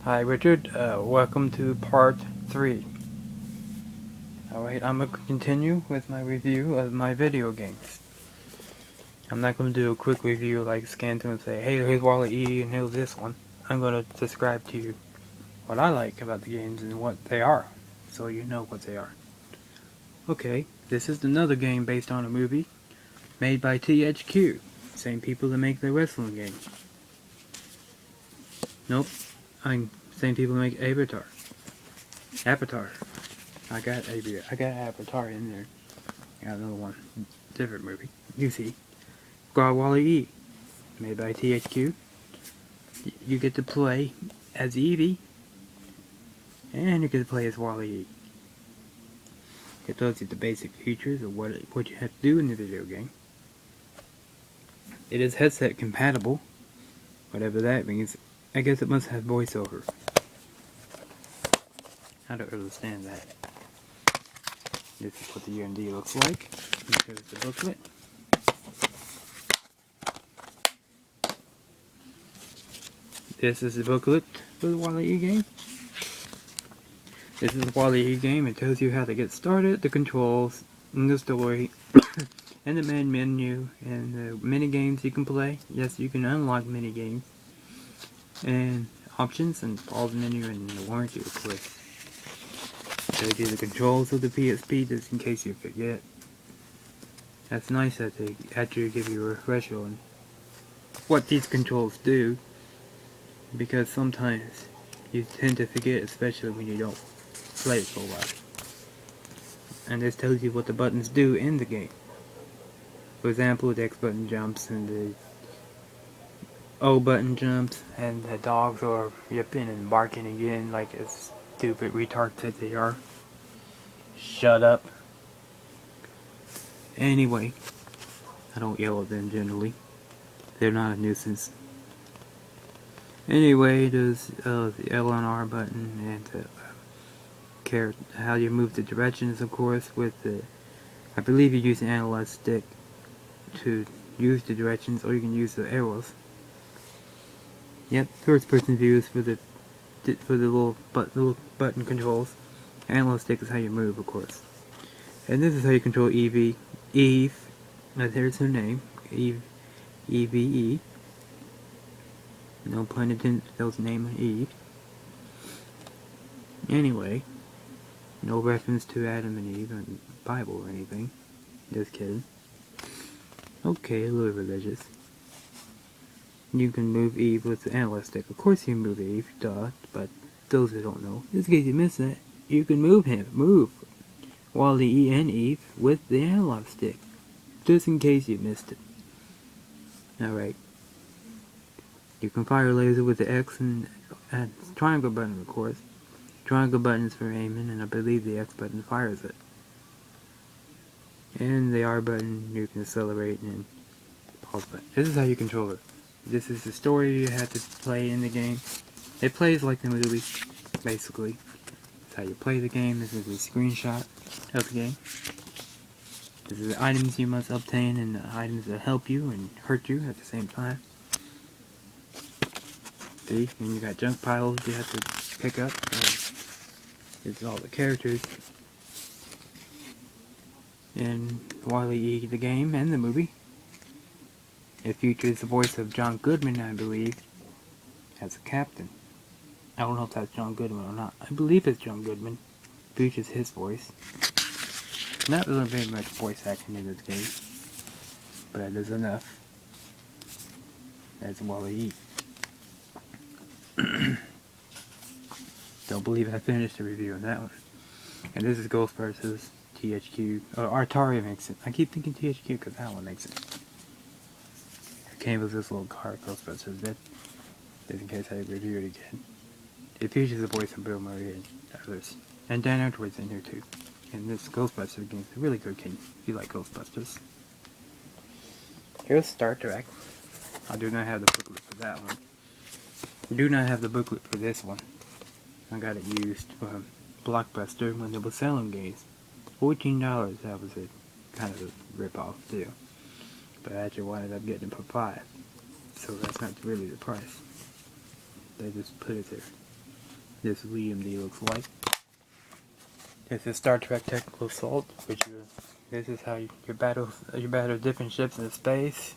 Hi Richard, welcome to part 3. Alright, I'm going to continue with my review of my video games. I'm not going to do a quick review like scan through and say, hey, here's Wall-E E and here's this one. I'm going to describe to you what I like about the games and what they are, so you know what they are. Okay, this is another game based on a movie made by THQ, same people that make the wrestling game. Nope, same people that make Avatar. I got Avatar in there. I got another one. Different movie. You see. Wall-E E. Made by THQ. You get to play as Eevee. And you get to play as Wall-E E. It tells you the basic features of what you have to do in the video game. It is headset compatible. Whatever that means. I guess it must have voiceover. I don't understand that. This is what the UMD looks like. Here's the booklet. This is the booklet for the Wall-E E game. This is the Wall-E E game. It tells you how to get started, the controls, and the story, and the main menu, and the mini games you can play. Yes, you can unlock mini games, and options, and pause menu, and the warranty, of course. Tells you the controls of the PSP, just in case you forget. That's nice that they actually give you a refresher on what these controls do, because sometimes you tend to forget, especially when you don't play it for a while. And this tells you what the buttons do in the game. For example, the X button jumps and the O button jumps, and the dogs are yipping and barking again like a stupid retard that they are. Shut up. Anyway, I don't yell at them generally. They're not a nuisance. Anyway, there's the L and R button and how you move the directions, of course, with the, I believe you use the analog stick to use the directions, or you can use the arrows. Yep, first person views for the little button controls. Analog stick is how you move, of course. And this is how you control Eve. There's her name, Eve. No pun intended, that was the name of Eve. Anyway, no reference to Adam and Eve in the Bible or anything. Just kidding. Okay, a little religious. You can move Eve with the analog stick. Of course you can move Eve, duh, but those who don't know, just in case you missed that, you can move Wall-E E and Eve with the analog stick. Just in case you missed it. Alright. You can fire a laser with the X and triangle button, of course. Triangle button is for aiming, and I believe the X button fires it. And the R button, you can accelerate and pause button. This is how you control it. This is the story you have to play in the game. It plays like the movie, basically. That's how you play the game. This is a screenshot of the game. This is the items you must obtain and the items that help you and hurt you at the same time. See, and you got junk piles you have to pick up. This is all the characters in Wall-E E, the game and the movie. It features the voice of John Goodman, I believe, as a captain. I don't know if that's John Goodman or not. I believe it's John Goodman. Features his voice. Not really very much voice acting in this game, but it is enough. That's Wall-E E. Don't believe I finished the review on that one. And this is Ghostbusters, THQ, or Atari makes it. I keep thinking THQ because that one makes it. It came with this little card, Ghostbusters, just in case I review it again. It features the voice of Bill Murray and others. And Dan Aykroyd's in here too. And this Ghostbusters game is a really good game if you like Ghostbusters. Here's Star Trek. I do not have the booklet for that one. I do not have the booklet for this one. I got it used from Blockbuster when they were selling games. $14, that was a kind of a rip-off deal. But I actually wound up getting it for $5. So that's not really the price. They just put it there. this EMD looks like. This is Star Trek Technical Assault, this is how you battle different ships in space.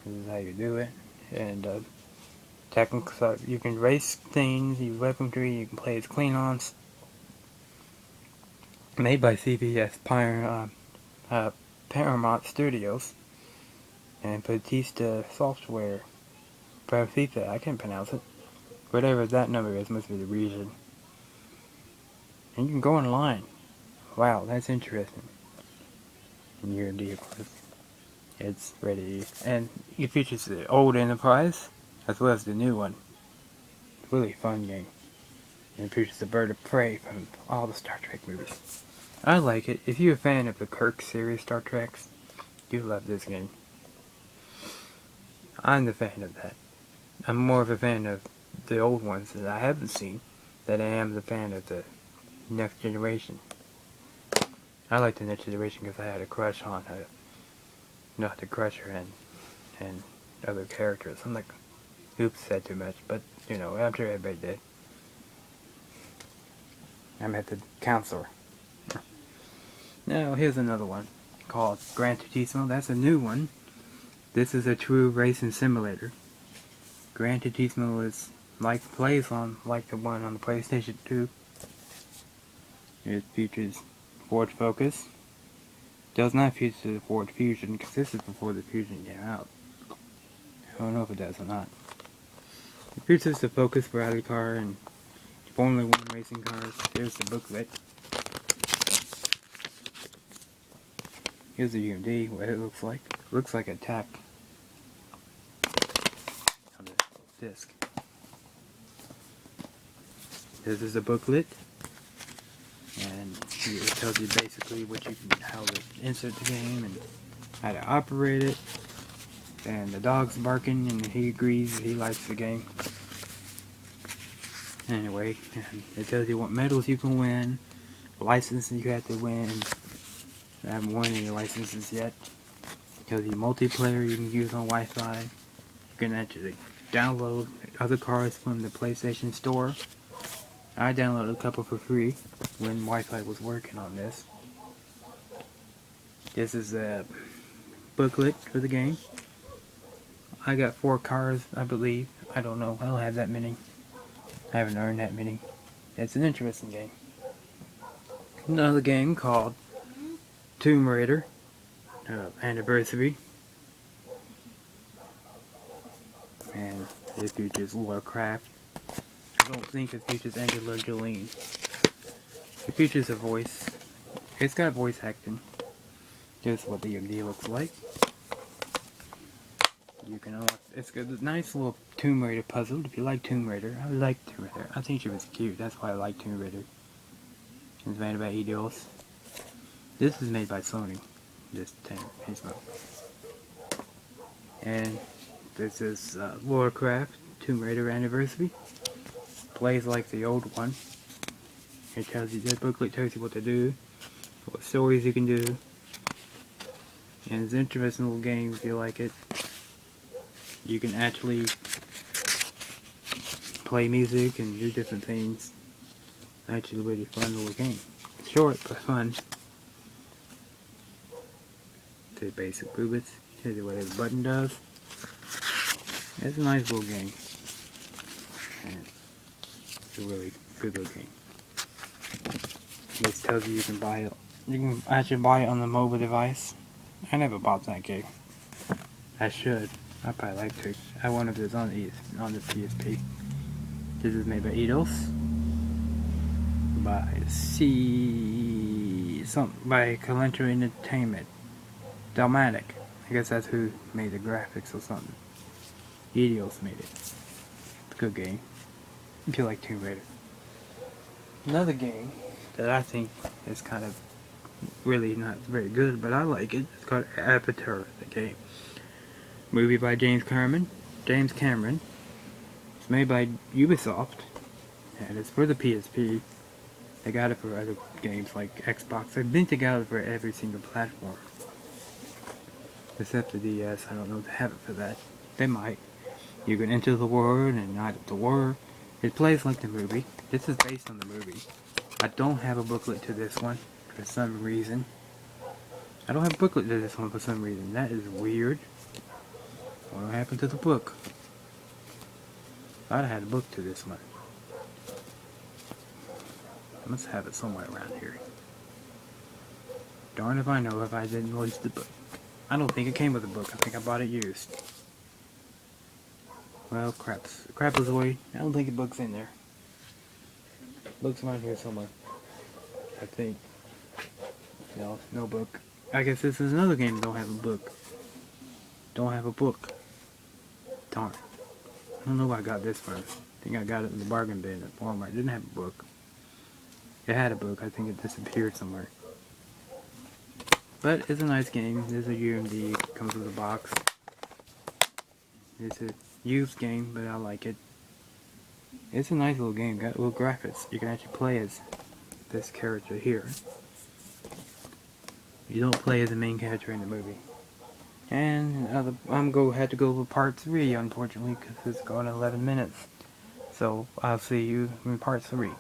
This is how you do it. And technical, you can race things, you weaponry, you can play as Klingons. Made by CBS Paramount Studios and Batista Software. Batista, I can't pronounce it. Whatever that number is, must be the region. And you can go online. Wow, that's interesting. And you're in of course. It's ready. And it features the old Enterprise, as well as the new one. Really fun game. And it features the bird of prey from all the Star Trek movies. I like it. If you're a fan of the Kirk series Star Treks, you love this game. I'm the fan of that. I'm more of a fan of the old ones that I haven't seen than I am the fan of the Next Generation. I like the Next Generation because I had a crush on her. Not the Crusher and other characters. I'm like, oops, said too much, but you know, I'm sure everybody did. I met the counselor. Now, here's another one called Gran Turismo. That's a new one. This is a true racing simulator. Gran Turismo is plays on like the one on the PlayStation 2. It features Ford Focus. Does not feature the Ford Fusion because this is before the Fusion came out. I don't know if it does or not. It features the Focus rally car and Formula 1 racing cars. Here's the booklet. Here's the UMD, what it looks like. It looks like a tack on the disc. This is a booklet, and it tells you basically how to insert the game and how to operate it. And the dog's barking, and he agrees, he likes the game. Anyway, it tells you what medals you can win, licenses you have to win. I haven't won any licenses yet. It tells you multiplayer you can use on Wi-Fi. You can actually download other cars from the PlayStation Store. I downloaded a couple for free when Wi-Fi was working on this. This is a booklet for the game. I got 4 cars, I believe. I don't know. I don't have that many. I haven't earned that many. It's an interesting game. Another game called Tomb Raider Anniversary. And it features Warcraft. I don't think it features Angela Jolie. It features a voice. It's got voice acting. Here's what the MD looks like. You can unlock. It's got a nice little Tomb Raider puzzle. If you like Tomb Raider, I like Tomb Raider. I think she was cute. That's why I like Tomb Raider. It's made by Eidos. This is made by Sony. This tank, and this is Warcraft Tomb Raider Anniversary. Plays like the old one. It tells you, this booklet tells you what to do, what stories you can do, and it's an interesting little game if you like it. You can actually play music and do different things. Actually, a really fun little game. Short but fun. The basic movements. Here's what every button does. It's a nice little game. And it's a really good little game. This tells you you can buy it. You can actually buy it on the mobile device. I never bought that game. I should. I probably like to. I wonder if it's on the PSP. This is made by Eidos. By Calento Entertainment. Dalmatic. I guess that's who made the graphics or something. Eidos made it. It's a good game. If you like Tomb Raider. Another game that I think is kind of really not very good, but I like it. It's called Avatar, the game. Movie by James Cameron. It's made by Ubisoft, and it's for the PSP. They got it for other games like Xbox. They've been together for every single platform. Except the DS, I don't know if they have it for that. They might. You can enter the world and not the war. It plays like the movie. This is based on the movie. I don't have a booklet to this one for some reason. I don't have a booklet to this one for some reason. That is weird. What happened to the book? Thought I had a book to this one. I must have it somewhere around here. Darn if I know if I didn't lose the book. I don't think it came with a book. I think I bought it used. Well, Crapazoid. I don't think the book's in there. Book's around here somewhere. I think. No, no book. I guess this is another game that don't have a book. Don't have a book. Darn. I don't know where I got this from. I think I got it in the bargain bin at Walmart. It didn't have a book. It had a book. I think it disappeared somewhere. But it's a nice game. There's a UMD. Comes with a box. It's a used game, but I like it. It's a nice little game. Got little graphics. You can actually play as this character here. You don't play as the main character in the movie. And I'm going to have to go with part 3, unfortunately, because it's gone 11 minutes. So I'll see you in part 3.